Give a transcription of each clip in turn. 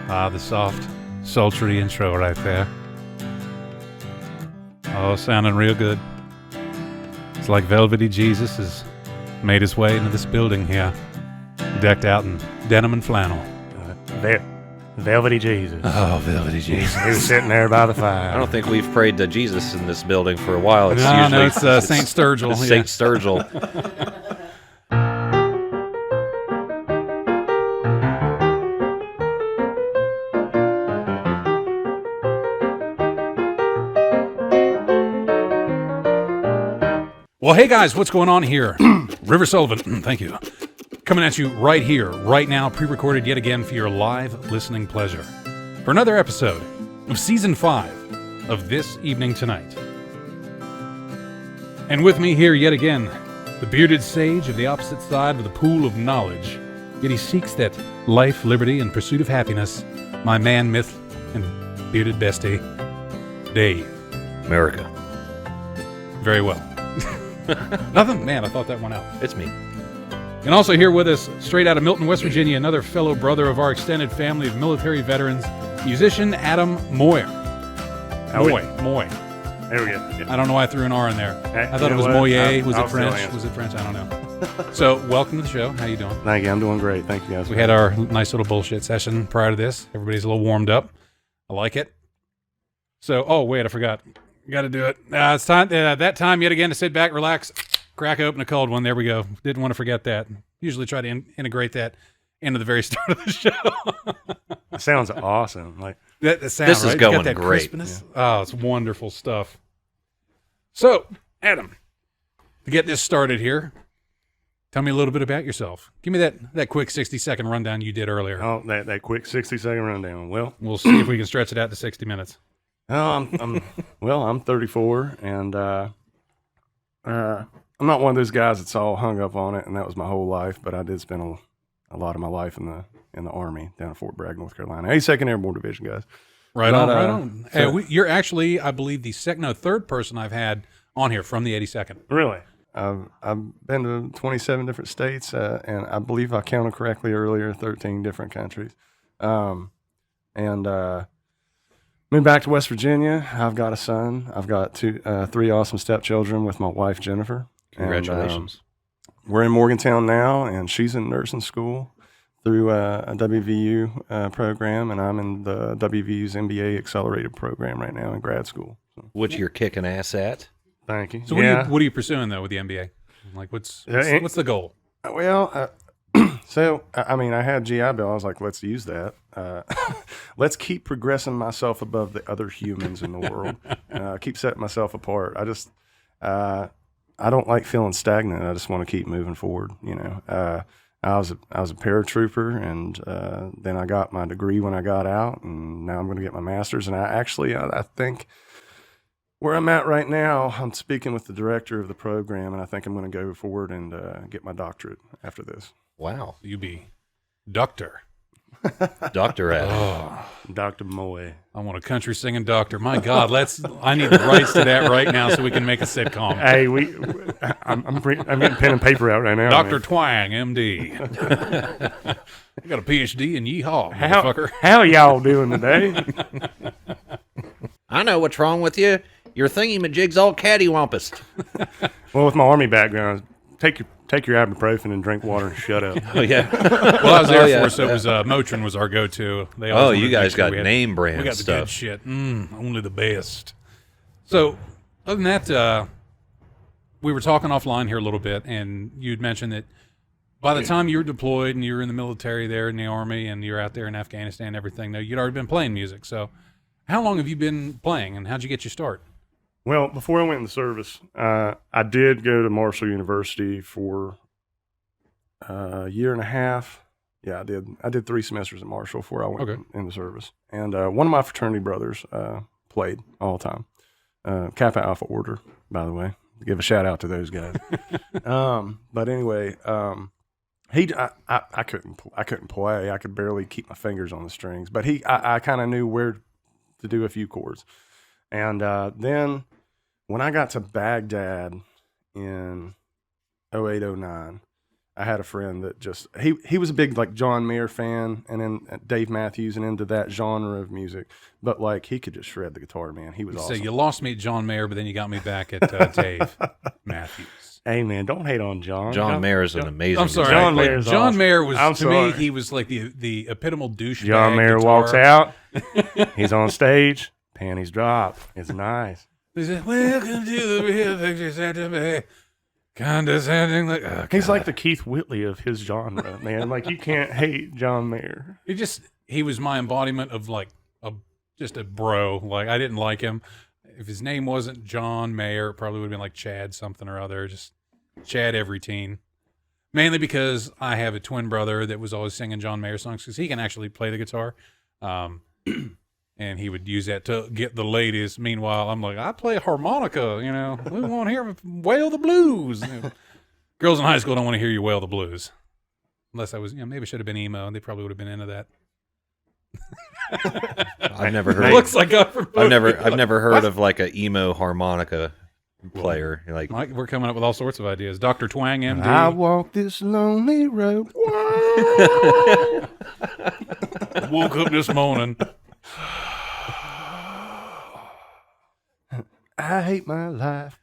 Ah, the soft, sultry intro right there. Oh, sounding real good. It's like Velvety Jesus has made his way into this building here, decked out in denim and flannel. Velvety Jesus. Oh, Velvety Jesus. He was sitting there by the fire. I don't think we've prayed to Jesus in this building for a while. It's It's St. Sturgill. It's St. Sturgill. Well, hey guys, what's going on here? River Sullivan, thank you. Coming at you right here, right now, pre-recorded yet again for your live listening pleasure. For another episode of Season 5 of This Evening Tonight. And with me here yet again, the bearded sage of the opposite side of the pool of knowledge. Yet he seeks that life, liberty, and pursuit of happiness. My man, myth, and bearded bestie, Dave. America. Very well. Nothing? Man, I thought that one out. It's me. And also here with us, straight out of Milton, West Virginia, another fellow brother of our extended family of military veterans, musician Adam Moye. Moye. There we go. Yeah. I don't know why I threw an R in there. I thought it was Moye. Was it French? Was it French? I don't know. So, welcome to the show. How you doing? Thank you. I'm doing great. Thank you, guys. We had our nice little bullshit session prior to this. Everybody's a little warmed up. I like it. So, oh, wait, I forgot. Got to do it. It's time. That time yet again to sit back, relax, crack open a cold one. There we go. Didn't want to forget that. Usually try to integrate that into the very start of the show. It sounds awesome. Like that sound, this right? is It's going got that great. Crispness. Yeah. Oh, it's wonderful stuff. So, Adam, to get this started here, tell me a little bit about yourself. Give me that quick 60-second rundown you did earlier. oh, that quick 60-second rundown. Well, We'll see if we can stretch it out to 60 minutes. I'm 34, and I'm not one of those guys that's all hung up on it, and that was my whole life. But I did spend a lot of my life in the Army down at Fort Bragg, North Carolina. 82nd Airborne Division, guys. Right But, on. so- You're actually, I believe, the third person I've had on here from the 82nd. Really? I've been to 27 different states, and I believe I counted correctly earlier, 13 different countries. Moved back to West Virginia. I've got a son. I've got three awesome stepchildren with my wife, Jennifer. Congratulations. And, we're in Morgantown now, and she's in nursing school through a WVU program, and I'm in the WVU's MBA accelerated program right now in grad school. So, Which you're kicking ass at. thank you. So what are you pursuing, though, with the MBA? Like, what's the goal? Well, I had GI Bill. I was like, let's use that. Let's keep progressing myself above the other humans in the world. Keep setting myself apart. I don't like feeling stagnant. I just want to keep moving forward. I was a paratrooper, and then I got my degree when I got out, and now I'm going to get my master's. And I think where I'm at right now, I'm speaking with the director of the program, and I think I'm going to go forward and get my doctorate after this. Wow. You be doctor. Doctor at. Oh, Dr. Moye. I want a country singing doctor. My God, I need the rights to that right now so we can make a sitcom. Hey, I'm getting pen and paper out right now. Dr. man. Twang, MD. I got a PhD in yeehaw, How, motherfucker. how y'all doing today? I know what's wrong with you. Your thingy-majig's all cattywampus. Well, with my Army background, take your ibuprofen and drink water and shut up. Oh, yeah. Well, I was Air Force, so it was Motrin was our go-to. They always Oh, wanted you to guys make sure got we had- name brand We got the stuff. good shit. Only the best. So, other than that, we were talking offline here a little bit, and you'd mentioned that by the time you were deployed and you were in the military there in the Army and you're out there in Afghanistan and everything, though, you'd already been playing music. So, how long have you been playing, and how'd you get your start? Well, before I went in the service, I did go to Marshall University for a year and a half. Yeah, I did. I did 3 semesters at Marshall before I went in the service. And one of my fraternity brothers played all the time. Kappa Alpha Order, by the way. Give a shout out to those guys. But anyway, I couldn't play. I could barely keep my fingers on the strings. But I kind of knew where to do a few chords. And then when I got to Baghdad in 08, 09, I had a friend that just he was a big like John Mayer fan, and then Dave Matthews, and into that genre of music. But like he could just shred the guitar, man. He was So awesome. you lost me at John Mayer, but then you got me back at Dave Matthews. Hey man, don't hate on John. John Mayer is an amazing. I'm sorry. John like, Mayer's John awesome. Mayer was I'm to sorry. me. He was like the epitomal douchebag. John Mayer guitar. walks out. He's on stage. Panties drop. It's nice. He said, "Welcome to the real picture center, man." Condescending, like He's like the Keith Whitley of his genre, man. Like you can't hate John Mayer. he was my embodiment of like just a bro. Like I didn't like him. If his name wasn't John Mayer, it probably would have been like Chad something or other. Just Chad every teen. Mainly because I have a twin brother that was always singing John Mayer songs because he can actually play the guitar. And he would use that to get the ladies. Meanwhile, I'm like, I play harmonica, you know. We want to hear him wail the blues. You know, girls in high school don't want to hear you wail the blues. Unless I was, maybe I should have been emo. They probably would have been into that. I've never heard. Looks like I've never heard of like a emo harmonica player. Like Mike, we're coming up with all sorts of ideas. Dr. Twang, MD. I walk this lonely road. Woke up this morning. I hate my life.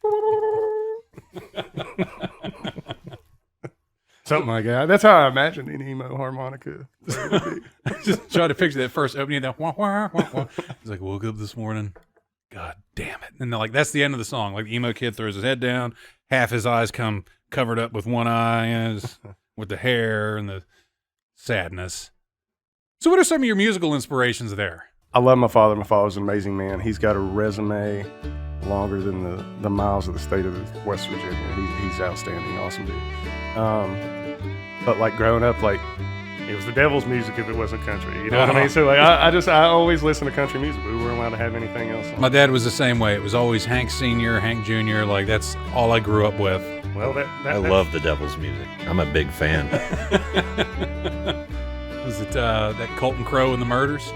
Something like that. That's how I imagine an emo harmonica. Just try to picture that first opening. That wah, wah, wah, wah. He's like, woke up this morning. God damn it. And they're like, that's the end of the song. Like the emo kid throws his head down. Half his eyes come covered up with one eye and with the hair and the sadness. So what are some of your musical inspirations there? I love my father. My father's an amazing man. He's got a resume longer than the miles of the state of West Virginia. He's outstanding, awesome dude. But like growing up, like it was the devil's music if it wasn't country. You know what I mean? So like I always listen to country music. We weren't allowed to have anything else on. My dad was the same way. It was always Hank Sr., Hank Jr. Like that's all I grew up with. Well, I love the Devil's music. I'm a big fan. Was it that Colton Crow and the Murders?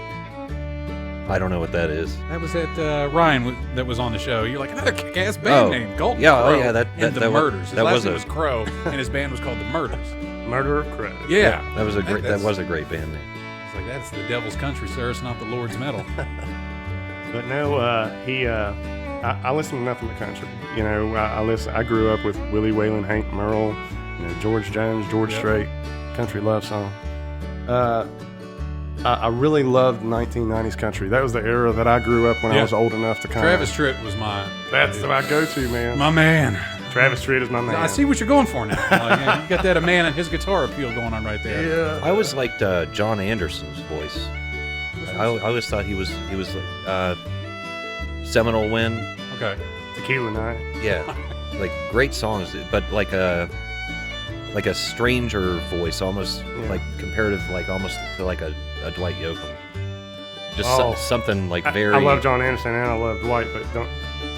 I don't know what that is. That was that Ryan that was on the show. You're like, another kick-ass band name, Colton yeah, Crow. oh yeah, and the that Murders. His that last was name was Crow, and his band was called the Murders. Murder of Crow. Yeah, that was a great band name. It's like that's the devil's country, sir. It's not the Lord's metal. But no, I listen to nothing but country. You know, I grew up with Willie Whalen, Hank Merle, George Jones, George Strait, country love song. I really loved 1990s country. That was the era that I grew up when I was old enough to kind Travis Tritt was my. That's my go-to, man. My man. Travis Tritt is my man. I see what you're going for now. Like, you got that a man and his guitar appeal going on right there. Yeah. I always liked John Anderson's voice. I always thought he was like Seminole Wind. Okay. Tequila Night. Yeah, like great songs, but like a stranger voice, almost like comparative, like almost to like a Dwight Yoakam. Just something like very. I love John Anderson and I love Dwight, but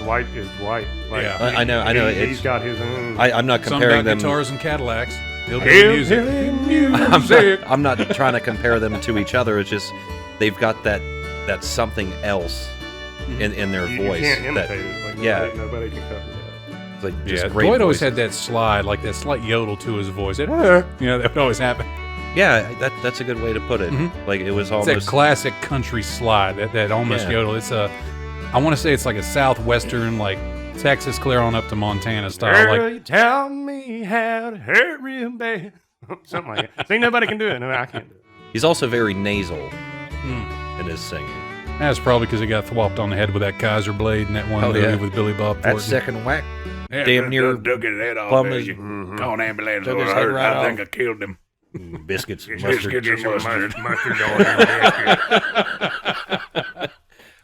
Dwight is Dwight. Like, Yeah. I know. He's got his own. I'm not comparing Some got them. guitars and Cadillacs. Hillbilly music. I'm not trying to compare them to each other. It's just they've got that something else in their voice. You can't imitate it. Like, nobody can cover that. It's like just great Dwight always voices. had that slide, like that slight yodel to his voice. That would always happen. Yeah, that's a good way to put it. Like it was It's almost that classic country slide, that almost yodel. It's I want to say it's like a southwestern, like Texas clear on up to Montana style. Girl, Like you tell me how to hurt real bad. Something like that. See, nobody can do it. No, I can't do it. He's also very nasal in his singing. that's probably because he got thwopped on the head with that Kaiser blade in that one movie with Billy Bob Thornton. That second whack, Yeah, damn near Took his head off. plumb There. his Call an ambulance. Took his or head hurt. right I think off. I killed him. biscuits, and Biscuits mustard. and mustard. Mustard on your biscuit.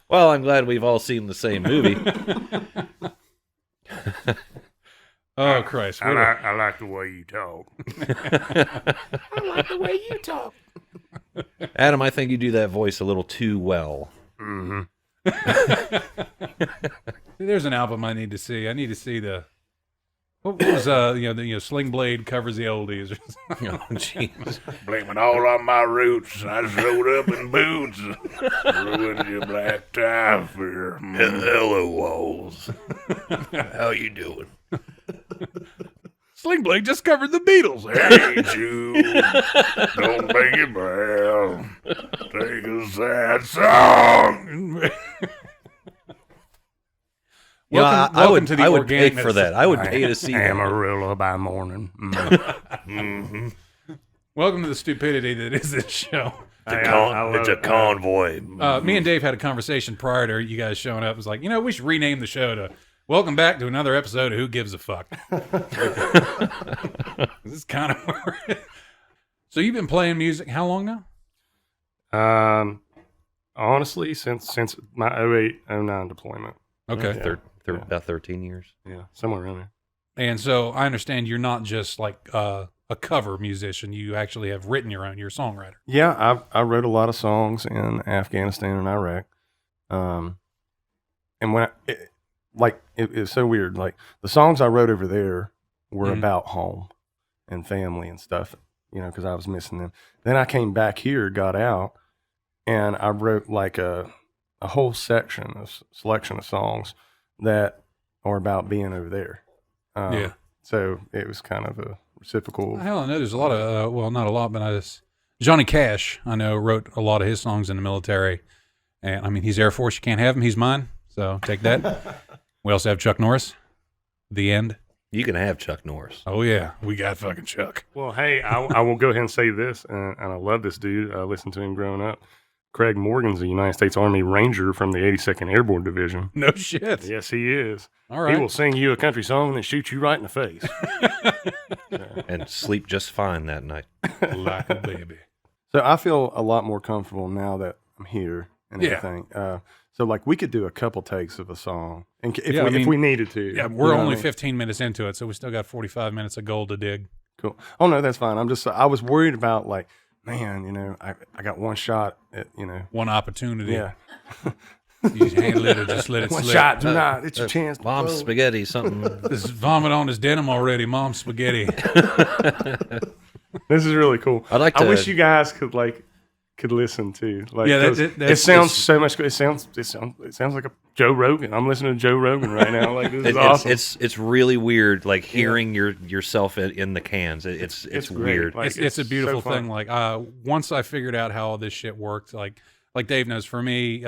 Well, I'm glad we've all seen the same movie. Oh Christ! I like the way you talk. Adam, I think you do that voice a little too well. There's an album I need to see. I need to see the. What was Sling Blade covers the oldies. Oh, jeez. Blaming all on my roots. I just rode up in boots. Ruined your black tie for Hello, Walls. How you doing? Sling Blade just covered the Beatles. Hey, Jude, don't make it bad. Take a sad song. Welcome to the I would pay for organicness. that. I would pay to see that. Amarillo by morning. Welcome to the stupidity that is this show. It's a convoy. Me and Dave had a conversation prior to you guys showing up. It was like, we should rename the show to "Welcome Back to Another Episode of Who Gives a Fuck." This is kind of where So you've been playing music how long now? Honestly, since my 08-09 deployment. Okay. About 13 years. Yeah, somewhere around there. And so I understand you're not just like a cover musician. You actually have written your own. You're a songwriter. Yeah, I wrote a lot of songs in Afghanistan and Iraq. And when it's so weird. Like the songs I wrote over there were about home and family and stuff, because I was missing them. Then I came back here, got out, and I wrote like a whole selection of songs that are about being over there. Yeah. So it was kind of a reciprocal. Hell, I know there's a lot of, not a lot, but Johnny Cash, I know, wrote a lot of his songs in the military. And I mean, he's Air Force. You can't have him. He's mine. So take that. We also have Chuck Norris. The End. You can have Chuck Norris. Oh, yeah. We got fucking Chuck. Well, hey, I will go ahead and say this, and I love this dude. I listened to him growing up. Craig Morgan's a United States Army Ranger from the 82nd Airborne Division. No shit. Yes, he is. All right. He will sing you a country song and shoot you right in the face. And sleep just fine that night. Like a baby. So I feel a lot more comfortable now that I'm here and everything. So like we could do a couple takes of a song, and if we needed to. Yeah, we're only 15 minutes into it, so we still got 45 minutes of gold to dig. Cool. Oh no, that's fine. I was worried about like, man, I got one shot at, One opportunity. Yeah. You just handle it or just let it One slip. shot tonight. It's your chance. to Mom's blow. spaghetti, something. There's vomit on his denim already. Mom's spaghetti. This is really cool. I wish you guys could listen to. Like, Yeah, 'cause it sounds so much good. It sounds like a Joe Rogan. I'm listening to Joe Rogan right now. Like this is awesome. It's really weird, like hearing yourself in the cans. It's great. weird. Like, It's a beautiful so fun. thing. Like once I figured out how all this shit worked, like Dave knows, for me,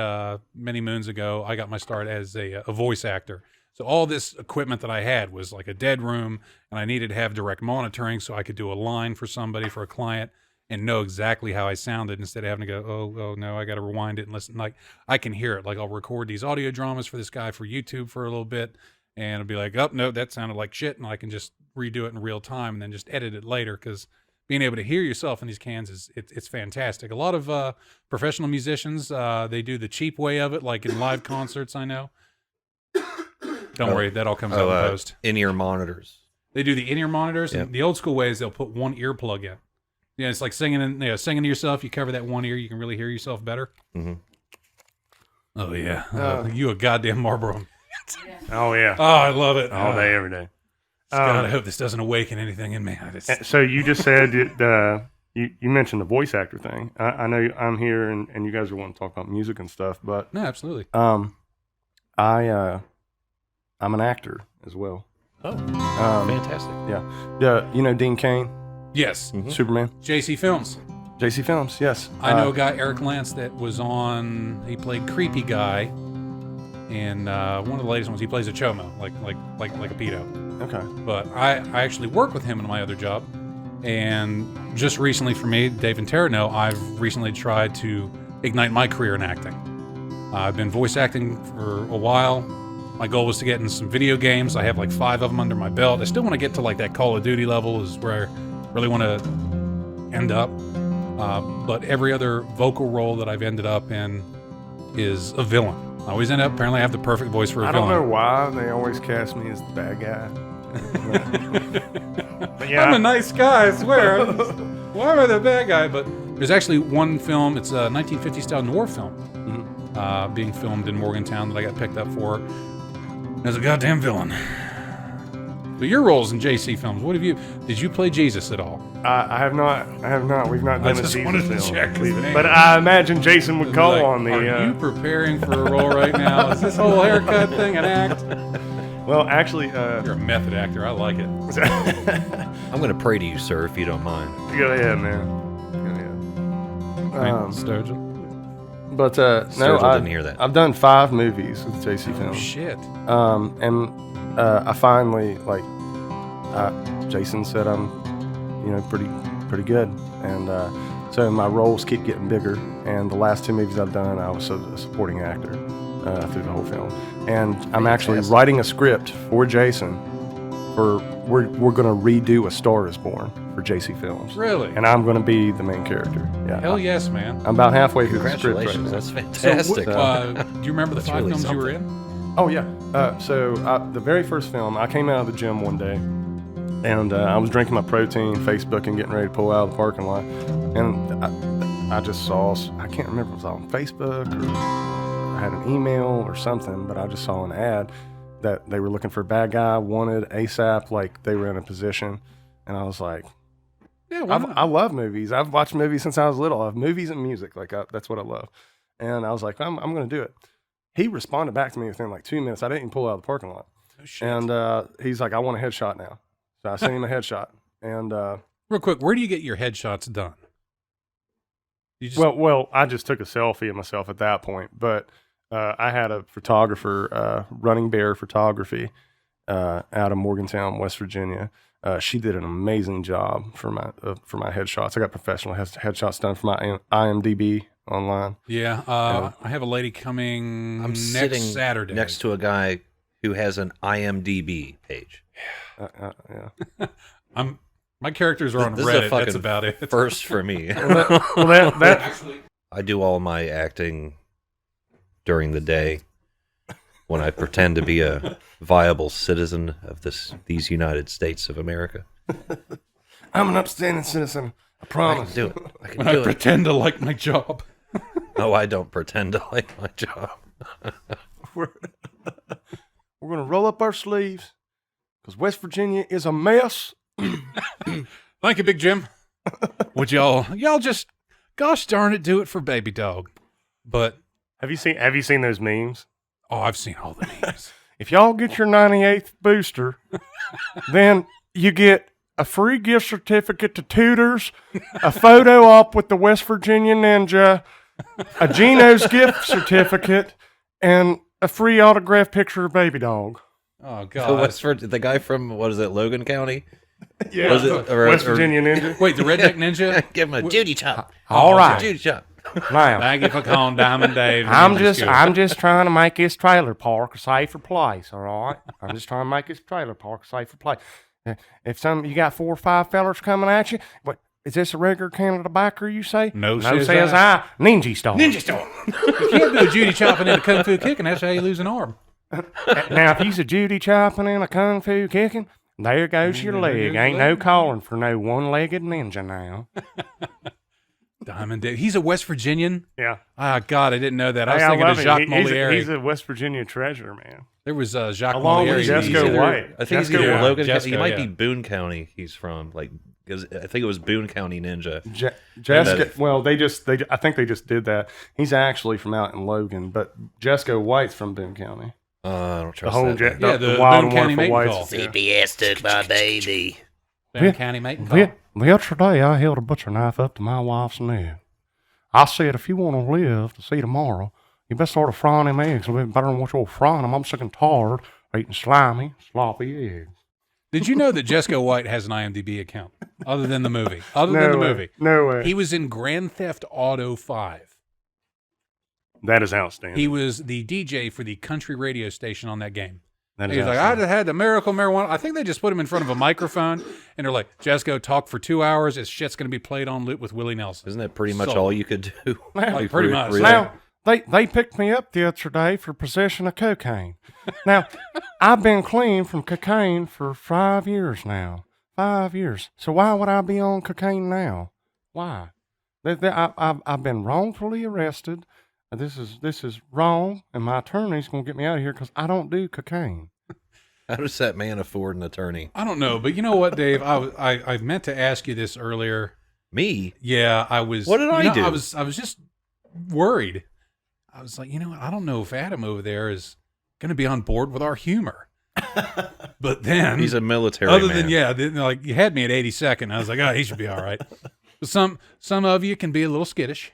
many moons ago, I got my start as a voice actor. So all this equipment that I had was like a dead room, and I needed to have direct monitoring so I could do a line for somebody, for a client, and know exactly how I sounded instead of having to go, oh no, I got to rewind it and listen. Like I can hear it. Like I'll record these audio dramas for this guy for YouTube for a little bit, and it'll be like, oh no, that sounded like shit, and I can just redo it in real time and then just edit it later, because being able to hear yourself in these cans it's fantastic. A lot of professional musicians, they do the cheap way of it, like in live concerts. I know. Don't worry, that all comes out in post. In-ear monitors. They do the in-ear monitors, Yep. and the old school way is they'll put one earplug in. Yeah, it's like singing to yourself. You cover that one ear, you can really hear yourself better. Mm-hmm. Oh yeah, you a goddamn Marlboro. Oh yeah. Oh, I love it All day, every day. God, I hope this doesn't awaken anything in me. So you just said that you mentioned the voice actor thing. I know I'm here and you guys are wanting to talk about music and stuff, but No, absolutely. I'm an actor as well. Oh, fantastic. Yeah. Dean Cain, Yes, Superman, JC Films. JC Films. Yes, I know a guy, Eric Lance, that was on. He played Creepy Guy, and one of the latest ones he plays a chomo, like a pedo. Okay. But I actually work with him in my other job, and just recently for me, Dave and Tara know, I've recently tried to ignite my career in acting. I've been voice acting for a while. My goal was to get in some video games. I have like 5 of them under my belt. I still want to get to like that Call of Duty level, is where I really want to end up. But every other vocal role that I've ended up in is a villain. I always end up, apparently I have the perfect voice for a I villain. don't know why they always cast me as the bad guy. But yeah, I'm a nice guy, I swear. Why am I the bad guy? But there's actually one film, it's a 1950s style noir film, being filmed in Morgantown that I got picked up for as a goddamn villain. But your roles in JC Films, did you play Jesus at all? I have not. We've not done a just Jesus wanted to film. check his name. But I imagine Jason would call Like, on me. Are you preparing for a role right now? Is this whole haircut thing an act? Well, actually, You're a method actor. I like it. I'm going to pray to you, sir, if you don't mind. go ahead, man. Go ahead. Sturgill. But no, Sturgill didn't hear that. I've done 5 movies with JC Oh, Films. shit. And I finally Jason said I'm, pretty good, and so my roles keep getting bigger. And the last 2 movies I've done, I was a supporting actor through the whole film. And I'm actually writing a script for Jason. We're going to redo A Star Is Born for JC Films. Really? And I'm going to be the main character. Yeah. Hell yes, man. I'm about halfway through the script right Congratulations. now. That's So, fantastic. do you remember the 5 really films you were something. in? Oh yeah. So the very first film, I came out of the gym one day, and I was drinking my protein, Facebooking, getting ready to pull out of the parking lot, and I just saw, I can't remember if it was on Facebook or I had an email or something, but I just saw an ad that they were looking for a bad guy, wanted ASAP, like they were in a position, and I was like, Yeah, why not? I love movies. I've watched movies since I was little. I have movies and music, that's what I love, and I was like, I'm going to do it. He responded back to me within like 2 minutes. I didn't even pull out of the parking lot. Oh, shit. And he's like, I want a headshot now. So I sent him a headshot. And Real quick, where do you get your headshots done? You just, well, I just took a selfie of myself at that point. But I had a photographer, Running Bear Photography, out of Morgantown, West Virginia. She did an amazing job for my headshots. I got professional headshots done for my IMDb online. yeah, I have a lady coming I'm next sitting Saturday. next to a guy who has an IMDb page. Yeah. My characters are on This is a Reddit. fucking That's about it. First for me. That I do all my acting during the day when I pretend to be a viable citizen of these United States of America. I'm an upstanding citizen. I I promise. can do it. I can When I do it. pretend to like my job. No, I don't pretend to like my job. We're gonna roll up our sleeves because West Virginia is a mess. Thank you, Big Jim. Would y'all just, gosh darn it, do it for Baby Dog? But Have you seen those memes? I've seen all the memes. If y'all get your 98th booster, then you get a free gift certificate to Tutors, a photo op with the West Virginia Ninja, a Geno's gift certificate, and a free autographed picture of Baby Dog. Oh The guy from, what is it, Logan County? Yeah, Was it- or- West or- Virginia Ninja. Wait, the Redneck Ninja? Give him a Judy chop. All right, Judy chop. now Thank you for calling Diamond Dave. I'm just trying to make this trailer park a safer place. All right, I'm just trying to make this trailer park a safer place. If you got 4 or 5 fellers coming at you, what is this a regular can of tobacco? You say No, says says I. Ninja Star. Star. You can't do a Judy chopping in a kung fu kicking. That's how you lose an arm. Now, if he's a Judy chopping and a kung fu kicking, there goes your leg. Ain't no calling for no one-legged ninja now. Diamond Dave. He's a West Virginian. Yeah. Ah, God, I didn't know that. I was Hey, thinking love of him. Jacques He's Moliere. He's a West Virginia treasure, man. There was Jacques Along with Moliere. Jesco White. I think he's Jesco either White. Logan. Jesco, he might yeah. be Boone County. He's from because I think it was Boone County Ninja. Jessica, well, I think they just did that. He's actually from out in Logan, but Jesco White's from Boone County. I don't The trust whole that. the wild Boone and County wonderful mating Whites. call. Yeah. took my baby. Boone County mating call. The other day, I held a butcher knife up to my wife's neck. I said, if you want to live to see tomorrow, you best start frying them eggs a little bit better than what you're frying them. I'm sick and tired of eating slimy, sloppy eggs. Did you know that Jesco White has an IMDb account other than the movie? Other than the movie. No way. He was in Grand Theft Auto 5. That is outstanding. He was the DJ for the country radio station on that game. That is He's like, I just had the miracle marijuana. I think they just put him in front of a microphone and they're like, Jesco, talk for 2 hours. His shit's going to be played on loop with Willie Nelson. Isn't that pretty much So- all you could do? Like, pretty much. Now, they picked me up the other day for possession of cocaine. Now, I've been clean from cocaine for 5 years now. 5 years. So why would I be on cocaine now? Why? I've been wrongfully arrested. This is wrong, and my attorney's going to get me out of here because I don't do cocaine. How does that man afford an attorney? I don't know, but you know what, Dave? I meant to ask you this earlier. Me? Yeah, I was. What did I do? I was just worried. I was like, I don't know if Adam over there is going to be on board with our humor. But then He's a military other man. than then, like you had me at 82nd. I was like, oh, he should be all right. But some of you can be a little skittish.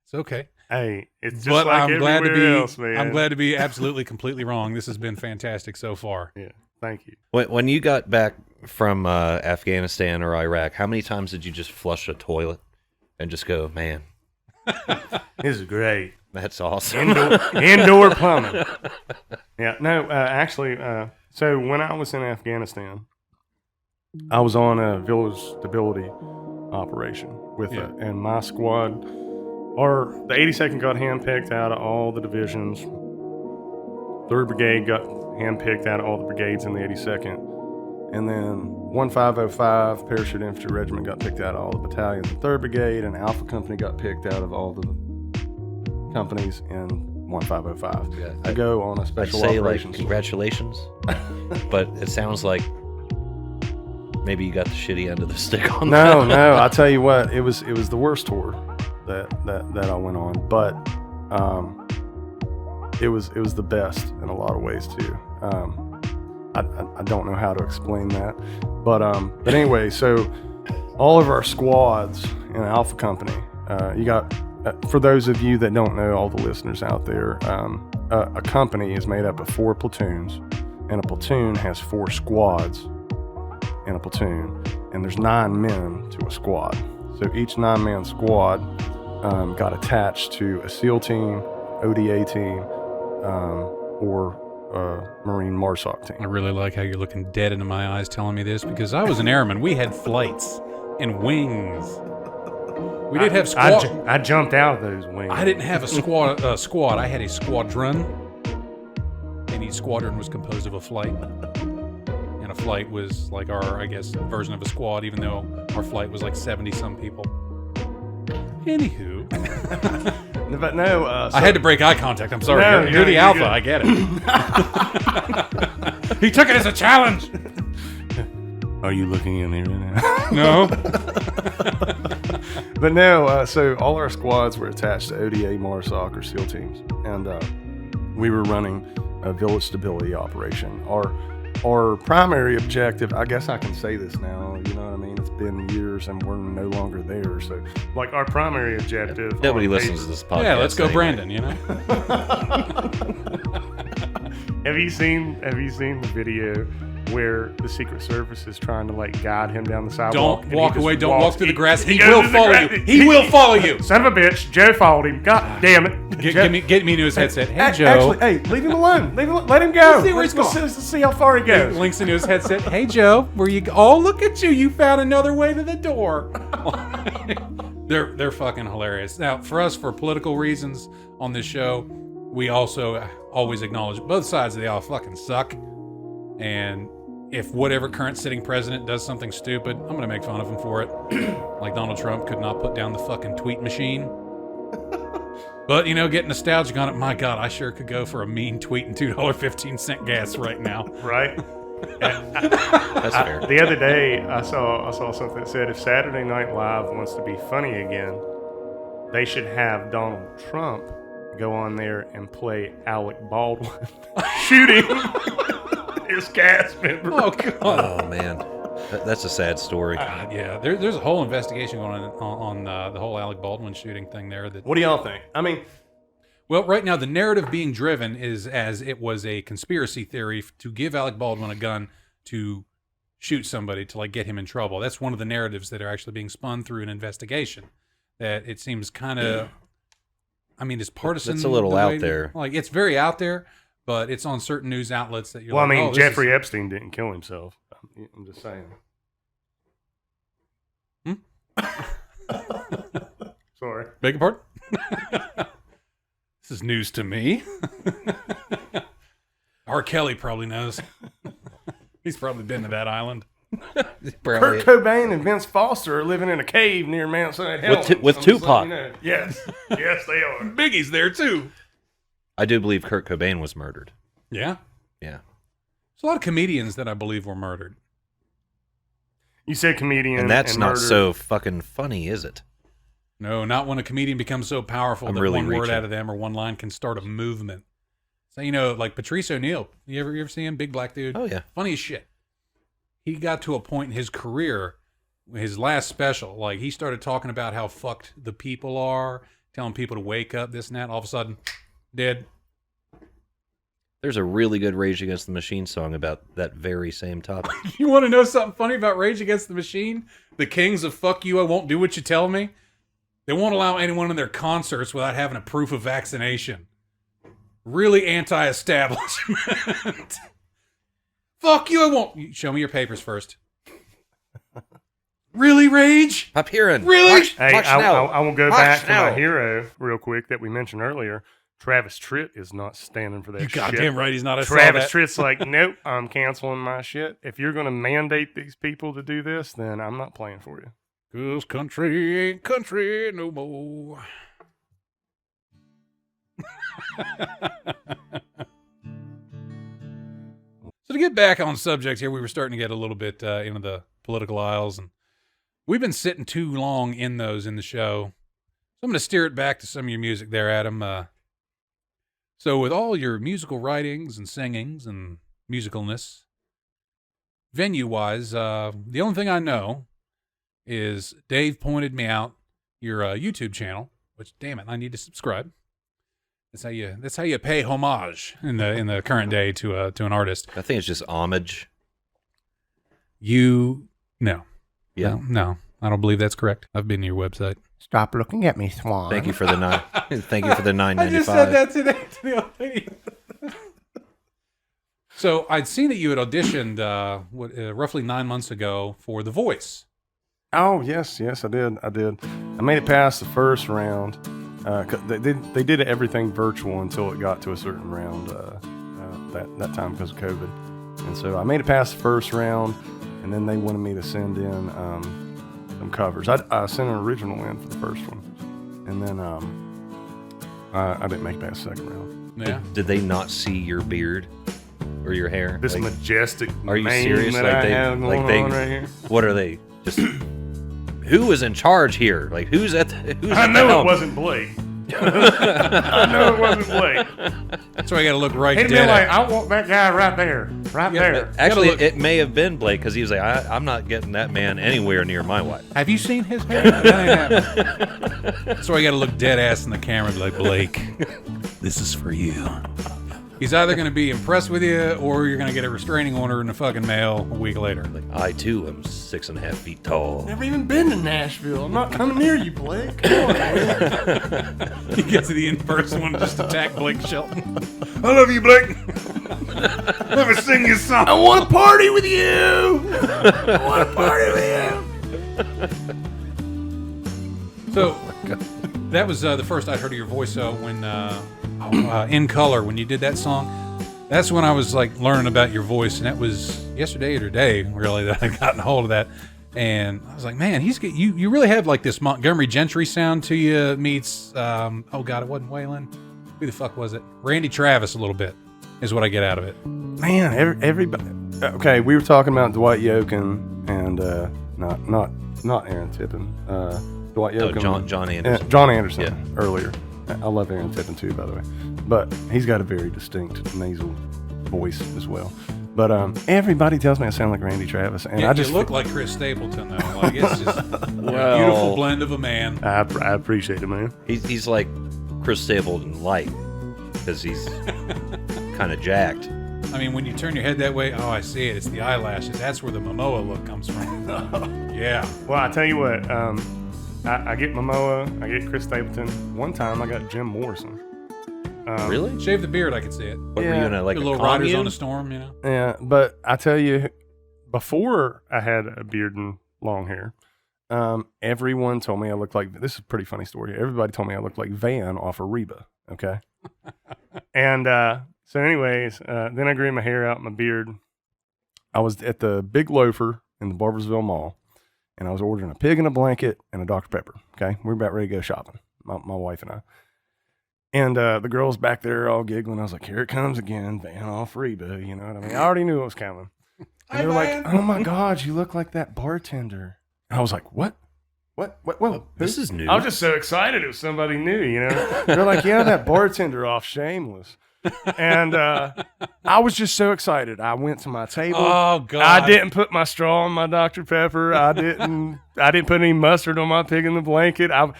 It's okay. Hey, it's just But like I'm glad to everywhere be. else, man. I'm glad to be absolutely completely wrong. This has been fantastic so far. Yeah, thank you. When you got back from Afghanistan or Iraq, how many times did you just flush a toilet and just go, man, This is great. that's awesome? Indoor plumbing. Yeah, no, actually, so when I was in Afghanistan, I was on a village stability operation with and my squad, or the 82nd got handpicked out of all the divisions. 3rd Brigade got handpicked out of all the brigades in the 82nd. And then 1505 Parachute Infantry Regiment got picked out of all the battalions in 3rd Brigade, and Alpha Company got picked out of all the companies in 1505. Yeah, I go on a I'd special say, like, operations. congratulations, but it sounds like maybe you got the shitty end of the stick on that. No, I'll tell you what, it was the worst tour that I went on, but it was the best in a lot of ways too. I don't know how to explain that, but anyway, so all of our squads in Alpha Company, you got, for those of you that don't know, all the listeners out there, a company is made up of 4 platoons, and a platoon has 4 squads in a platoon, and there's 9 men to a squad. So each 9-man squad got attached to a SEAL team, ODA team, or Marine MARSOC team. I really like how you're looking dead into my eyes telling me this, because I was an airman. We had flights and wings. We did have squad. I jumped out of those wings. I didn't have a squad. I had a squadron, and each squadron was composed of a flight. And a flight was like our, I guess, version of a squad, even though our flight was like 70-some people. Anywho. But no, I had to break eye contact. I'm sorry. No, you're the you're alpha. good. I get it. He took it as a challenge. Are you looking in here right now? No. But no, so all our squads were attached to ODA, MARSOC, or SEAL teams, and we were running a village stability operation. Our primary objective, I guess I can say this now, you know what I mean? It's been years and we're no longer there. So, like, our primary objective. Nobody listens to this podcast. Yeah, let's go, anyway. Brandon. You know. Have you seen the video where the Secret Service is trying to, like, guide him down the sidewalk? Don't and he walk just away. Don't walks- walk through the grass. He goes will to the follow grass. you. He will follow you. Son of a bitch, Joe followed him. God damn it. Joe- Get me into his headset. Hey, Joe. Actually, hey, leave him alone. Let him go. Let's see where he's going. Let's see how far he goes. Links into his headset. Hey, Joe, where you go? Oh, look at you. You found another way to the door. They're fucking hilarious. Now, for us, for political reasons on this show, we also always acknowledge both sides of the aisle fucking suck. And if whatever current sitting president does something stupid, I'm going to make fun of him for it. Like Donald Trump could not put down the fucking tweet machine. But, you know, getting nostalgic on it, my God, I sure could go for a mean tweet and $2.15 gas right now. Right? That's fair. The other day, I saw something that said if Saturday Night Live wants to be funny again, they should have Donald Trump go on there and play Alec Baldwin shooting his cast member. Oh, God. Oh, man. That's a sad story. Yeah, there's a whole investigation going on the whole Alec Baldwin shooting thing there. What do y'all think? I mean, Well, right now the narrative being driven is as it was a conspiracy theory to give Alec Baldwin a gun to shoot somebody to like get him in trouble. That's one of the narratives that are actually being spun through an investigation. That it seems kind of, I mean, it's partisan. It's a little the way- out there. Like it's very out there, but it's on certain news outlets that you're. well, I like, mean, oh, this Jeffrey is- Epstein didn't kill himself. I'm just saying. Sorry. Beg your pardon? This is news to me. R. Kelly probably knows. He's probably been to that island. Probably. Kurt Cobain and Vince Foster are living in a cave near Mount St. Helens. with I'm just Tupac. letting you know. Yes. Yes, they are. Biggie's there too. I do believe Kurt Cobain was murdered. Yeah. Yeah. There's a lot of comedians that I believe were murdered. You said comedian. And that's not murder. so fucking funny, is it? No, not when a comedian becomes so powerful I'm that really one word reaching. out of them or one line can start a movement. So, like Patrice O'Neal. You ever see him? Big black dude. Oh, yeah. Funny as shit. He got to a point in his career, his last special, like he started talking about how fucked the people are, telling people to wake up, this and that. All of a sudden, dead. There's a really good Rage Against the Machine song about that very same topic. You want to know something funny about Rage Against the Machine? The kings of fuck you, I won't do what you tell me. They won't allow anyone in their concerts without having a proof of vaccination. Really anti-establishment. Fuck you, I won't. Show me your papers first. Really, Rage? Pop hearing. Really? Hey, I will go Watch back to now. my hero real quick that we mentioned earlier. Travis Tritt is not standing for that You shit. goddamn right he's not. I saw Travis that. Tritt's like, nope, I'm canceling my shit. If you're going to mandate these people to do this, then I'm not playing for you. 'Cause country ain't country no more. So to get back on subject here, we were starting to get a little bit into the political aisles, and we've been sitting too long in those in the show. So I'm going to steer it back to some of your music there, Adam. So with all your musical writings and singings and musicalness, venue-wise, the only thing I know is Dave pointed me out your YouTube channel, which, damn it, I need to subscribe. That's how you pay homage in the current day to an artist. I think it's just homage. No, Yeah. no, I don't believe that's correct. I've been to your website. Stop looking at me, Swan. Thank you for the Thank you for the $9.95. I just said that today to the old lady. So I'd seen that you had auditioned roughly 9 months ago for The Voice. Oh, yes, I did. I made it past the first round. 'Cause they did everything virtual until it got to a certain round that time because of COVID. And so I made it past the first round, and then they wanted me to send in some covers. I sent an original in for the first one, and then I didn't make it past the second round. Yeah. Did they not see your beard or your hair? This Like, majestic are you mane serious? that Like I they- have going like they- on right here. What are they? Just who is in charge here? Like who's at the, who's I at the know it helm? wasn't Blake. I know it wasn't Blake. So I got to look right He'd dead been like, at. I want that guy right there, right there. Actually, look- it may have been Blake because he was like, I'm not getting that man anywhere near my wife. Have you seen his hair? That ain't happening. So I got to look dead ass in the camera and be like, Blake, this is for you. He's either going to be impressed with you or you're going to get a restraining order in the fucking mail a week later. Like I too am 6.5 feet tall. Never even been to Nashville. I'm not coming near you, Blake. Come on, man. He gets to the in-person one and just attack Blake Shelton. I love you, Blake. Let me sing you a song. I want to party with you. I want to party with you. So that was the first I'd heard of your voice when In Color, when you did that song. That's when I was like learning about your voice, and that was yesterday or today really that I gotten a hold of that. And I was like, man, you really have like this Montgomery Gentry sound to you meets oh god, it wasn't Waylon. Who the fuck was it? Randy Travis a little bit is what I get out of it. Man, everybody. Okay, we were talking about Dwight Yoakam and not Aaron Tippin. Dwight No, Yoakam. John Anderson. John Anderson Yeah. earlier. I love Aaron Tippin too, by the way. But he's got a very distinct nasal voice as well. But everybody tells me I sound like Randy Travis, and Yeah, I just you look like Chris Stapleton though. Like it's just a beautiful blend of a man. I appreciate it, man. He's like Chris Stapleton light because he's kind of jacked. I mean, when you turn your head that way, oh, I see it. It's the eyelashes. That's where the Momoa look comes from. Yeah. Well, I tell you what, I get Momoa, I get Chris Stapleton. One time I got Jim Morrison. Really? Shave the beard, I could see it. What were you in a, like The a little Riders commune? on a Storm, you know? Yeah, but I tell you, before I had a beard and long hair, everyone told me I looked like, this is a pretty funny story. Everybody told me I looked like Van off of Reba, okay? And so anyways, then I grew my hair out, my beard. I was at the Big Loafer in the Barbersville Mall, and I was ordering a pig in a blanket and a Dr. Pepper, okay? We were about ready to go shopping, my wife and I. And the girls back there all giggling. I was like, here it comes again, Van off Reba, you know what I mean? I already knew it was coming. And they were like, oh my God, you look like that bartender. And I was like, what? What? Whoa. This is new. I was just so excited it was somebody new, you know? They're like, yeah, that bartender off Shameless. And I was just so excited. I went to my table. Oh God! I didn't put my straw in my Dr. Pepper. I didn't put any mustard on my pig in the blanket. I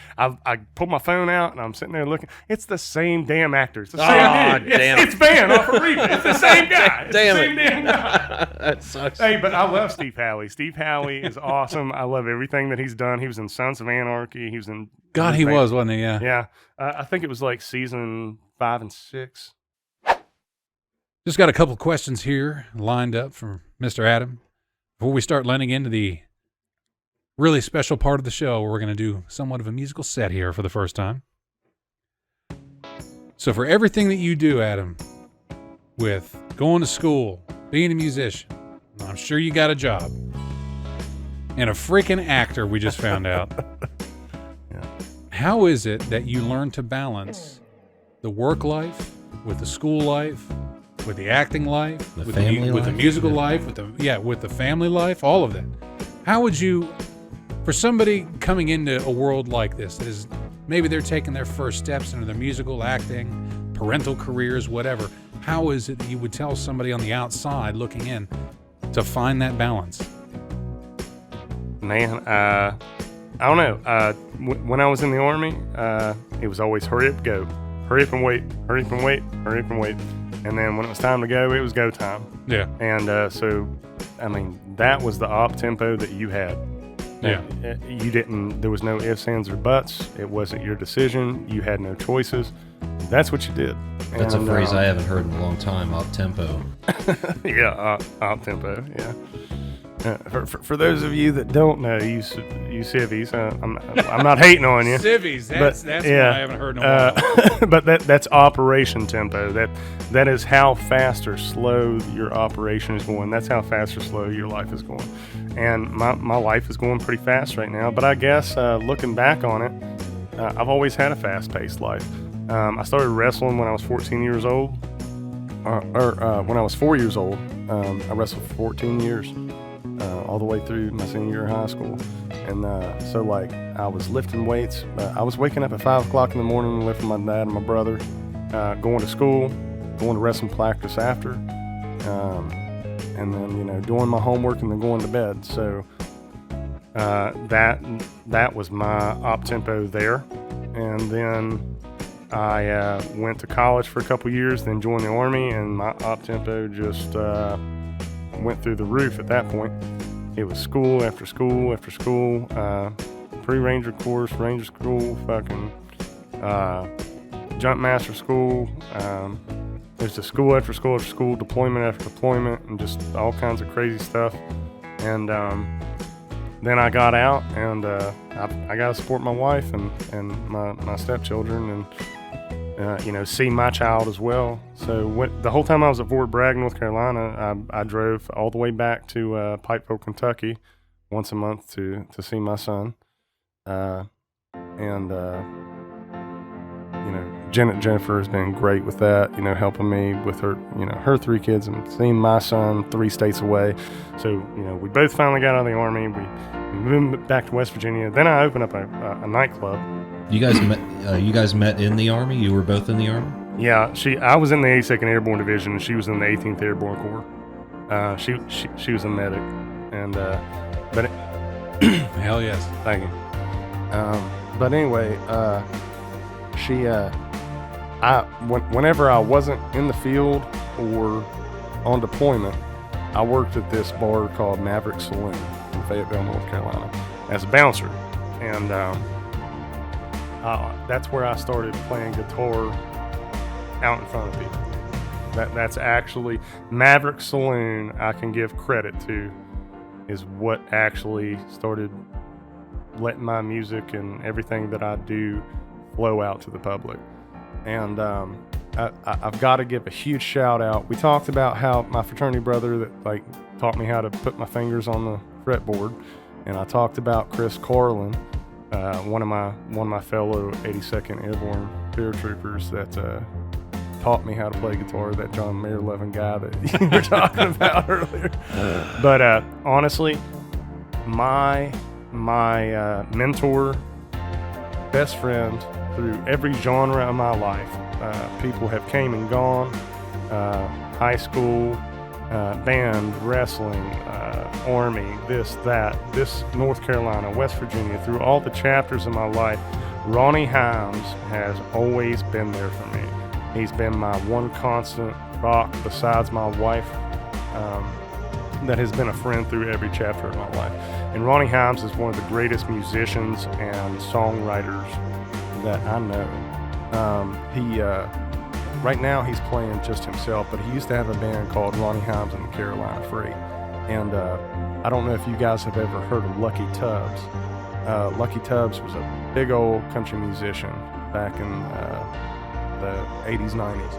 pulled my phone out and I'm sitting there looking. It's the same damn actor. It's the same dude. damn It's Van off of River. It's the same guy. It's Damn the it. same damn guy. That sucks. Hey, but I love Steve Howley. Steve Howley is awesome. I love everything that he's done. He was in Sons of Anarchy. He was in God, he was, wasn't he? Yeah. Yeah, I think it was like season 5 and 6. Just got a couple questions here lined up from Mr. Adam. Before we start landing into the really special part of the show, where we're going to do somewhat of a musical set here for the first time. So for everything that you do, Adam, with going to school, being a musician, I'm sure you got a job, and a freaking actor, we just found out. Yeah. How is it that you learn to balance the work life with the school life, with the acting life, The with family with the life? musical life, with the family life, all of that? How would you, for somebody coming into a world like this, that is maybe they're taking their first steps into their musical, acting, parental careers, whatever, how is it that you would tell somebody on the outside looking in to find that balance? Man, I don't know. When I was in the Army, it was always hurry up, go. Hurry up and wait. Hurry up and wait. Hurry up and wait. And then when it was time to go, it was go time. Yeah. And so, I mean, that was the op tempo that you had. Yeah. You didn't, there was no ifs, ands, or buts. It wasn't your decision. You had no choices. That's what you did. That's And, a phrase I haven't heard in a long time. Up tempo. Yeah, op tempo. Yeah. For those of you that don't know, you civvies, I'm not hating on you. Civvies, that's But, what yeah, I haven't heard in a while. But that's operation tempo. That is how fast or slow your operation is going. That's how fast or slow your life is going. And my life is going pretty fast right now. But I guess looking back on it, I've always had a fast-paced life. I started wrestling when I was 14 years old, or when I was 4 years old. I wrestled for 14 years. All the way through my senior year of high school. And so, like, I was lifting weights. I was waking up at 5 o'clock in the morning, lifting my dad and my brother, going to school, going to wrestling practice after, and then, you know, doing my homework and then going to bed. So that was my op tempo there. And then I went to college for a couple years, then joined the Army, and my op tempo just went through the roof at that point. It was school after school after school, pre-ranger course, ranger school, fucking jump master school. There's just school after school after school, deployment after deployment, and just all kinds of crazy stuff. And then I got out, and I got to support my wife and my stepchildren, and you know, see my child as well. So the whole time I was at Fort Bragg, North Carolina, I drove all the way back to Pikeville, Kentucky, once a month to see my son. And you know, Jennifer has been great with that, you know, helping me with her, you know, her 3 kids and seeing my son 3 states away. So, you know, we both finally got out of the Army. We moved back to West Virginia. Then I opened up a nightclub. You guys met in the Army? You were both in the Army? Yeah, I was in the 82nd Airborne Division, and she was in the 18th Airborne Corps. She was a medic, and but Hell yes. thank you. But anyway, whenever I wasn't in the field or on deployment, I worked at this bar called Maverick Saloon in Fayetteville, North Carolina, as a bouncer, and that's where I started playing guitar out in front of people. That's actually Maverick Saloon. I can give credit to is what actually started letting my music and everything that I do flow out to the public. And I've got to give a huge shout out. We talked about how my fraternity brother that like taught me how to put my fingers on the fretboard, and I talked about Chris Carlin, one of my fellow 82nd Airborne paratroopers that taught me how to play guitar. That John Mayer-Levin guy that you were talking about earlier. But honestly, my mentor, best friend, through every genre of my life. People have came and gone, high school, band, wrestling, Army, this, North Carolina, West Virginia, through all the chapters of my life. Ronnie Himes has always been there for me. He's been my one constant rock besides my wife, that has been a friend through every chapter of my life. And Ronnie Himes is one of the greatest musicians and songwriters that I know. Right now he's playing just himself, but he used to have a band called Ronnie Himes and the Carolina Free. And I don't know if you guys have ever heard of Lucky Tubbs. Lucky Tubbs was a big old country musician back in the 80s, 90s.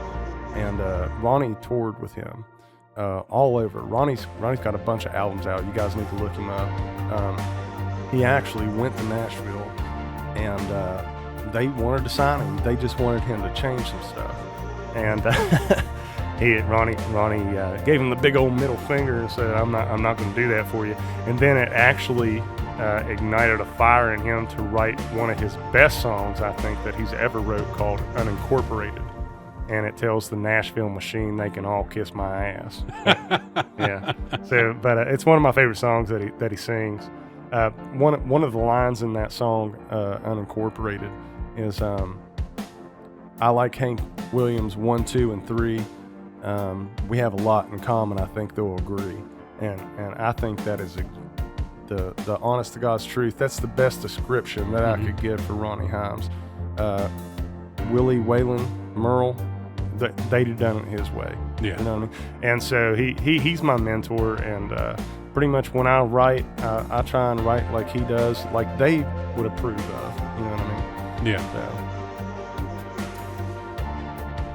And Ronnie toured with him all over. Ronnie's got a bunch of albums out. You guys need to look him up. He actually went to Nashville, and they wanted to sign him. They just wanted him to change some stuff. And Ronnie gave him the big old middle finger and said, I'm not going to do that for you. And then it actually ignited a fire in him to write one of his best songs, I think, that he's ever wrote, called Unincorporated. And it tells the Nashville machine they can all kiss my ass. Yeah. So, but it's one of my favorite songs that he sings. One of the lines in that song, Unincorporated, is I like Hank Williams 1, 2, and 3. We have a lot in common. I think they'll agree, and I think that is the honest to God's truth. That's the best description that I could give for Ronnie Himes. Willie Waylon Merle, they done it his way. Yeah. You know what I mean? And so he's my mentor, and pretty much when I write, I try and write like he does, like they would approve of. You know what I mean? Yeah.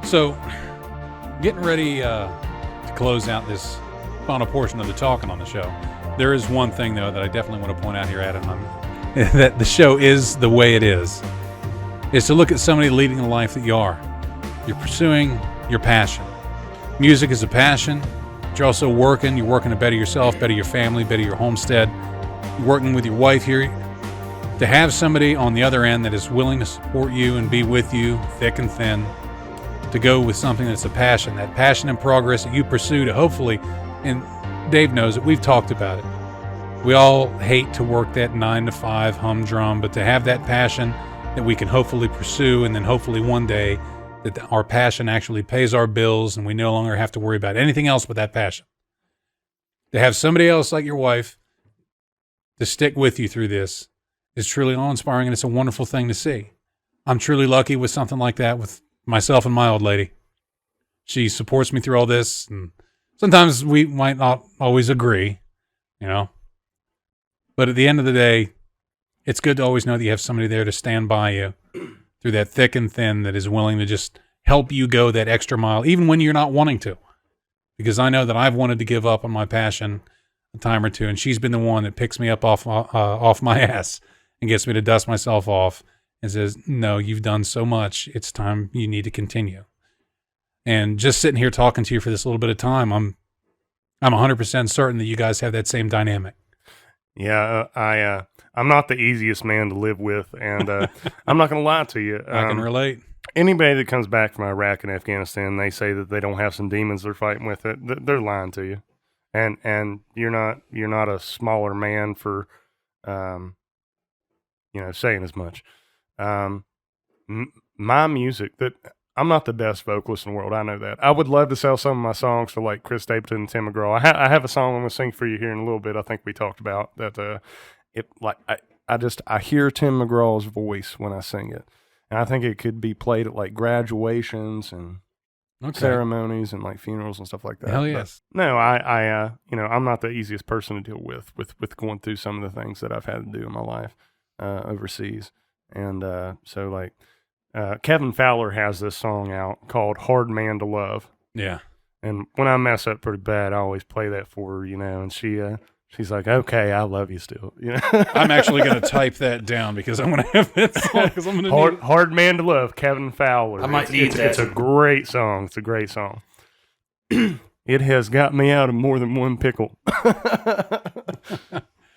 So getting ready to close out this final portion of the talking on the show, there is one thing, though, that I definitely want to point out here, Adam, that the show is the way it is to look at somebody leading the life that you are. You're pursuing your passion. Music is a passion. But you're also working. You're working to better yourself, better your family, better your homestead. You're working with your wife here. To have somebody on the other end that is willing to support you and be with you, thick and thin, to go with something that's a passion, that passion and progress that you pursue to hopefully, and Dave knows it, we've talked about it. We all hate to work that 9 to 5 humdrum, but to have that passion that we can hopefully pursue, and then hopefully one day that our passion actually pays our bills and we no longer have to worry about anything else but that passion. To have somebody else like your wife to stick with you through this is truly awe-inspiring, and it's a wonderful thing to see. I'm truly lucky with something like that with myself and my old lady. She supports me through all this, and sometimes we might not always agree, but at the end of the day, it's good to always know that you have somebody there to stand by you through that thick and thin, that is willing to just help you go that extra mile, even when you're not wanting to. Because I know that I've wanted to give up on my passion a time or two, and she's been the one that picks me up off my ass and gets me to dust myself off and says, no, you've done so much. It's time you need to continue. And just sitting here talking to you for this little bit of time, I'm 100% certain that you guys have that same dynamic. Yeah, I'm not the easiest man to live with, and I'm not going to lie to you. I can relate. Anybody that comes back from Iraq and Afghanistan, they say that they don't have some demons they're fighting with. They're lying to you, and you're not a smaller man for, saying as much. My music, that I'm not the best vocalist in the world. I know that. I would love to sell some of my songs to like Chris Stapleton and Tim McGraw. I have a song I'm going to sing for you here in a little bit. I think we talked about that. I hear Tim McGraw's voice when I sing it, and I think it could be played at like graduations and ceremonies and like funerals and stuff like that. Hell yes. But no, I'm not the easiest person to deal with going through some of the things that I've had to do in my life overseas, and so like. Kevin Fowler has this song out called Hard Man to Love. Yeah. And when I mess up pretty bad, I always play that for her, and she's like, okay, I love you still. I'm actually going to type that down because I'm going to have that song. Cause I'm gonna Hard Man to Love, Kevin Fowler. I might need that. It's a great song. It's a great song. It has got me out of more than one pickle.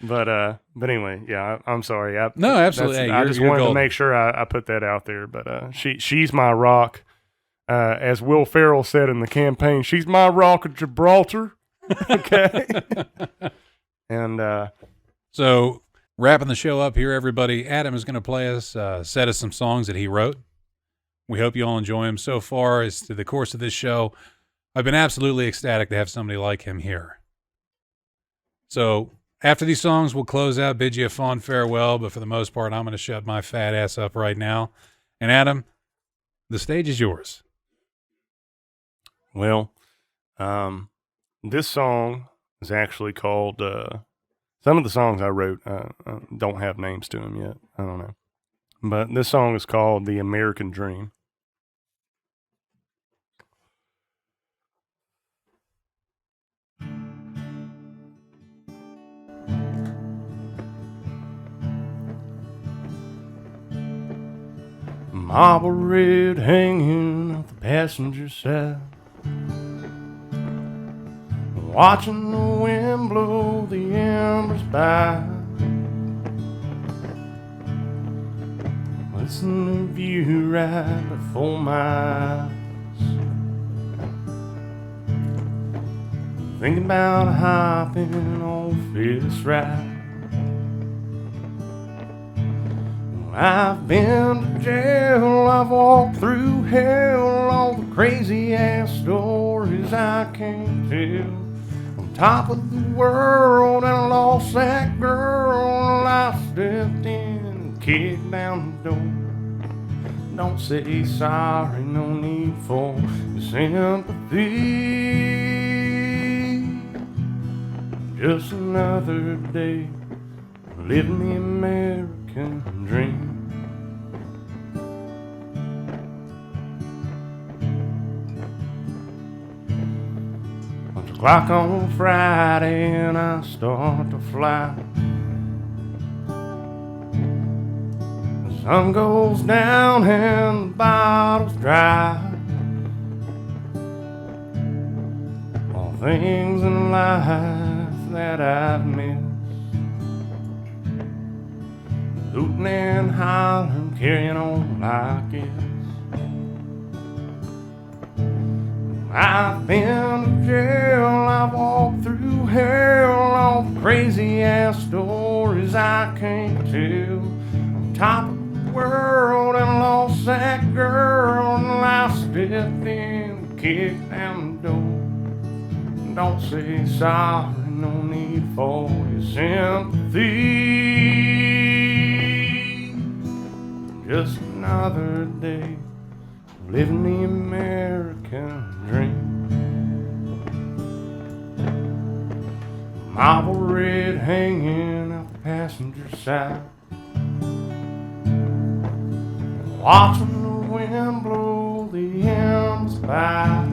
But anyway, yeah, I'm sorry. No, absolutely. Hey, I just you're wanted to golden. make sure I put that out there. But she's my rock. As Will Ferrell said in the campaign, she's my rock of Gibraltar. Okay. And So, wrapping the show up here, everybody, Adam is going to play us a set of some songs that he wrote. We hope you all enjoy them. So far, as to the course of this show, I've been absolutely ecstatic to have somebody like him here. So, after these songs, we'll close out, bid you a fond farewell, but for the most part, I'm going to shut my fat ass up right now. And Adam, the stage is yours. well, this song is actually called. Some of the songs I wrote don't have names to them yet. I don't know, but this song is called "The American Dream." Marble red hanging off the passenger side, watching the wind blow the embers by. Listen to view right before my eyes, thinking about hopping on this ride. I've been to jail, I've walked through hell, all the crazy ass stories I can't tell. On top of the world, and I lost that girl, and I stepped in and kicked down the door. Don't say sorry, no need for sympathy. Just another day, living the American dream. Punch the clock on Friday and I start to fly. The sun goes down and the bottle's dry. All things in life that I've missed, hooting and hollering, carrying on like it. I've been to jail, I've walked through hell, all the crazy ass stories I can't tell. On top of the world, and I lost that girl, and I stepped in and kicked down the door. Don't say sorry, no need for your sympathy. Just another day, living the American dream. Marble red hanging out the passenger side, watching the wind blow the embers by.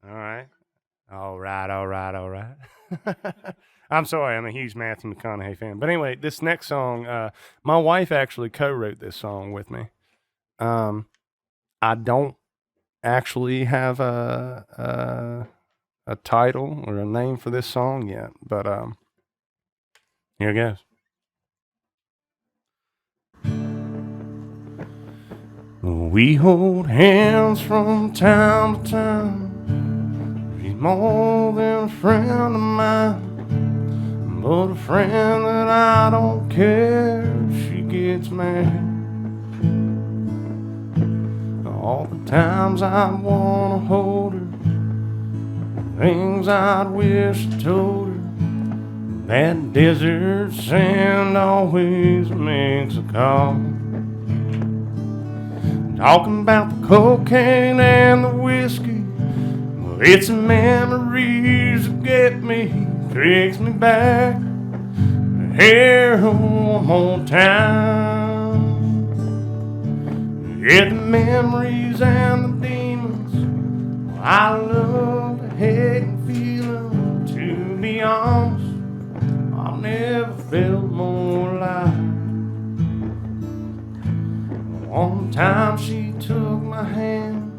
All right. I'm sorry, I'm a huge Matthew McConaughey fan. But anyway, this next song, my wife actually co-wrote this song with me. I don't actually have a title or a name for this song yet, but here it goes. We hold hands from time to time. She's more than a friend of mine, but a friend that I don't care if she gets mad. All the times I wanna hold her, things I'd wish I told her. That desert sand always makes a call. Talking about the cocaine and the whiskey, well, it's the memories that get me, takes me back to hell one more time. Yeah, the memories and the demons, well, I love to hate and feel them. To be honest, I've never felt more alive. One time she took my hand,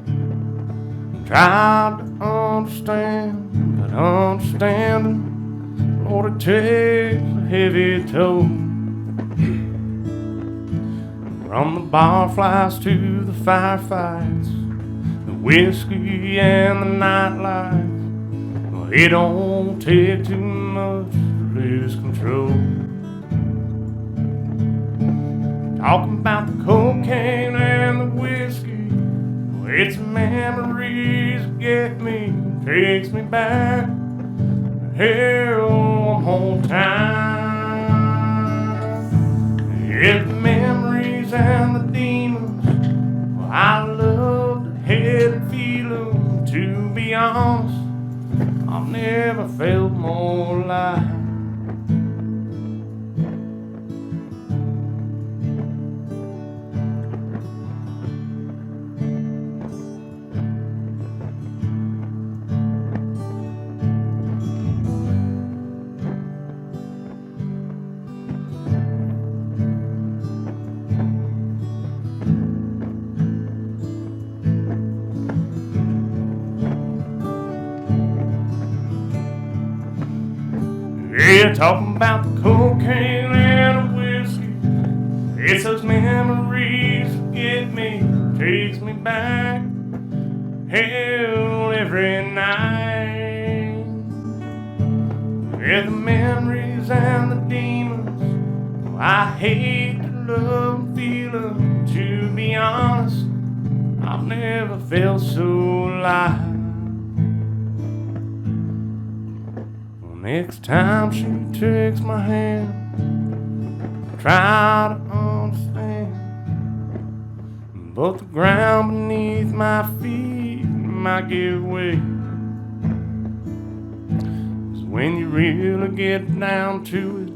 Tried to understand, but understanding, Lord, it takes a heavy toll. From the barflies to the firefights, the whiskey and the nightlife, well, it don't take too much to lose control. Talking about the cocaine and the whiskey, well, it's memories that get me, takes me back to hell one more time. It's the memories and the demons, well, I love to head and feel them. To be honest, I've never felt more alive. Yeah, talking about the cocaine and the whiskey, it's those memories that get me, takes me back hell every night. Yeah, the memories and the demons, well, I hate to love and feel them. To be honest, I've never felt so alive. Next time she takes my hand, try to understand, but the ground beneath my feet might give way. 'Cause when you really get down to it,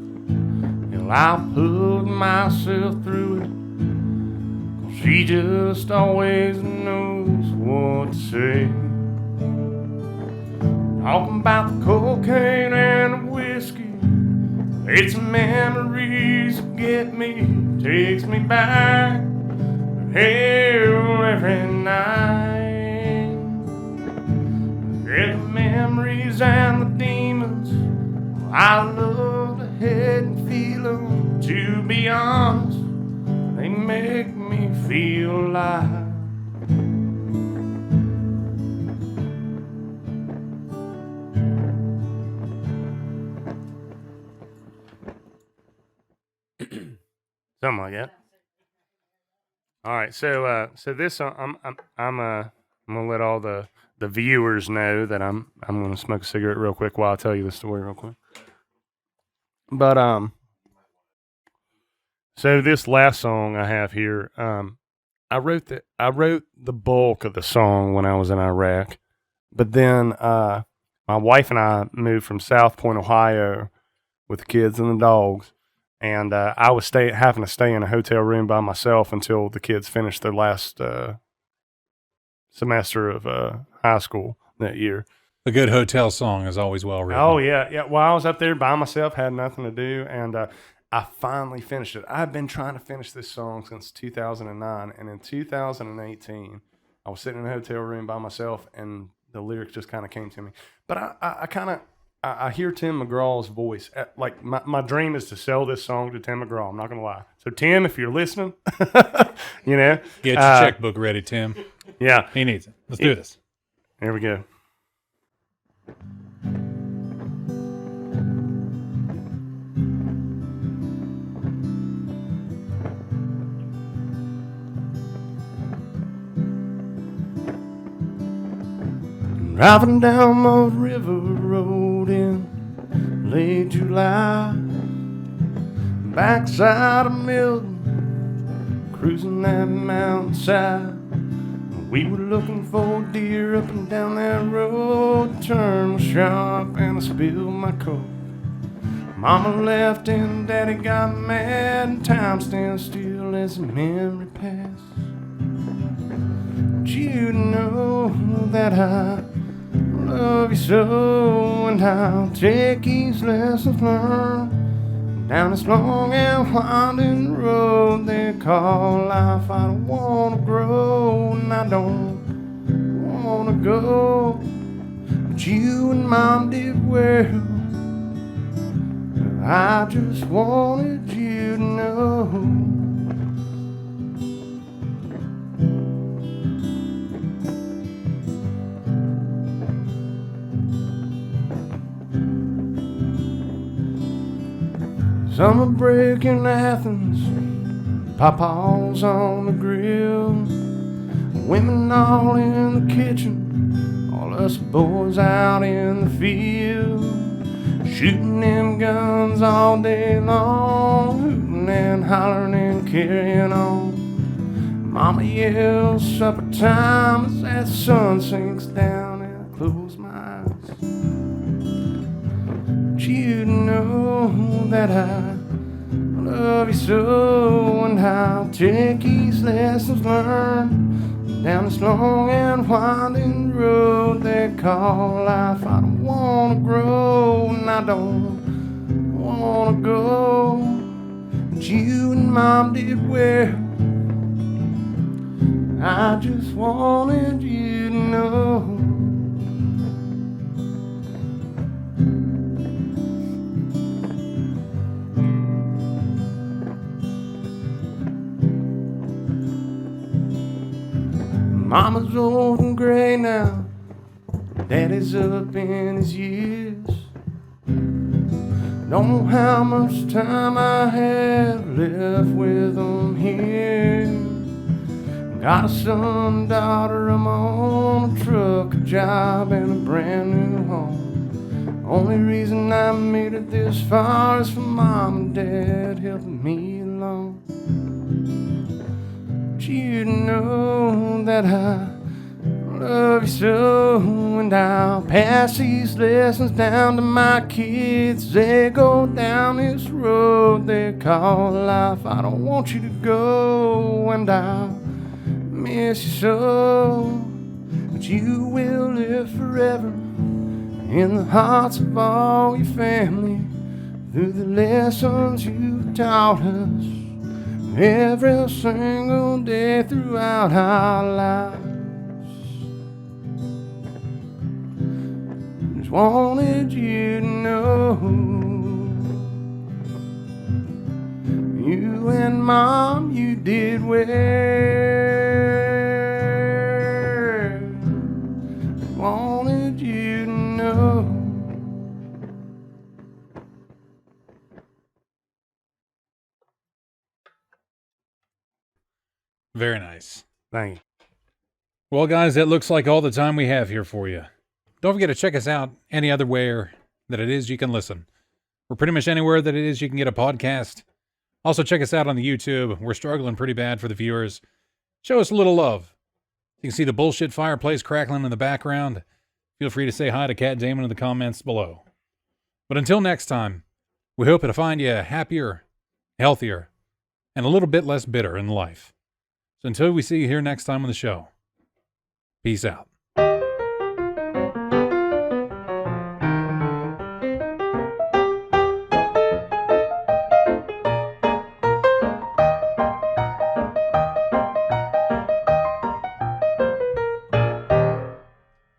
hell, I'll put myself through it, 'cause she just always knows what to say. Talking about the cocaine and the whiskey, it's the memories that get me, takes me back to hell every night. Yeah, the memories and the demons, I love to head and feel them. To be honest, they make me feel alive. Something like that. All right, so this I'm gonna let all the viewers know that I'm gonna smoke a cigarette real quick while I tell you the story real quick. But so this last song I have here, I wrote the bulk of the song when I was in Iraq, but then my wife and I moved from South Point, Ohio, with the kids and the dogs. And I was having to stay in a hotel room by myself until the kids finished their last semester of high school that year. A good hotel song is always well written. Oh, yeah. Well, I was up there by myself, had nothing to do, and I finally finished it. I've been trying to finish this song since 2009, and in 2018, I was sitting in a hotel room by myself, and the lyrics just kind of came to me. But I hear Tim McGraw's voice. Like my dream is to sell this song to Tim McGraw. I'm not gonna lie. So Tim, if you're listening, you know, get your checkbook ready, Tim. Yeah, he needs it. Let's do this. Here we go. Driving down the river road in late July, backside of Milton, cruising that mountainside. We were looking for deer up and down that road. The turn was sharp and I spilled my coat. Mama left and Daddy got mad, and time stands still as the memory passes. But you know that I love you so, and I'll take these lessons learned down this long and winding road they call life. I don't wanna grow, and I don't want to go, but you and Mom did well. I just wanted you to know. Summer break in Athens, Papa's on the grill, women all in the kitchen, all us boys out in the field, shooting them guns all day long, hooting and hollering and carrying on. Mama yells supper time as that sun sinks down, and I close my eyes. But you know that I love you so, and I'll take these lessons learned down this long and winding road they call life. I don't wanna grow and I don't wanna go, but you and Mom did well. I just wanted you to know. Mama's old and gray now, Daddy's up in his years. Don't know how much time I have left with them here. Got a son, daughter, I'm on a truck, a job, and a brand new home. Only reason I made it this far is for Mom and Dad helping me along. But you know that I love you so, and I'll pass these lessons down to my kids. They go down this road they call life. I don't want you to go, and I'll miss you so, but you will live forever in the hearts of all your family, through the lessons you taught us every single day throughout our lives. Just wanted you to know, you and Mom, you did well. Wanted you to know. Very nice. Thank you. Well, guys, that looks like all the time we have here for you. Don't forget to check us out any other way that it is you can listen. We're pretty much anywhere that it is you can get a podcast. Also, check us out on the YouTube. We're struggling pretty bad for the viewers. Show us a little love. You can see the bullshit fireplace crackling in the background. Feel free to say hi to Cat Damon in the comments below. But until next time, we hope to find you happier, healthier, and a little bit less bitter in life. So until we see you here next time on the show, peace out.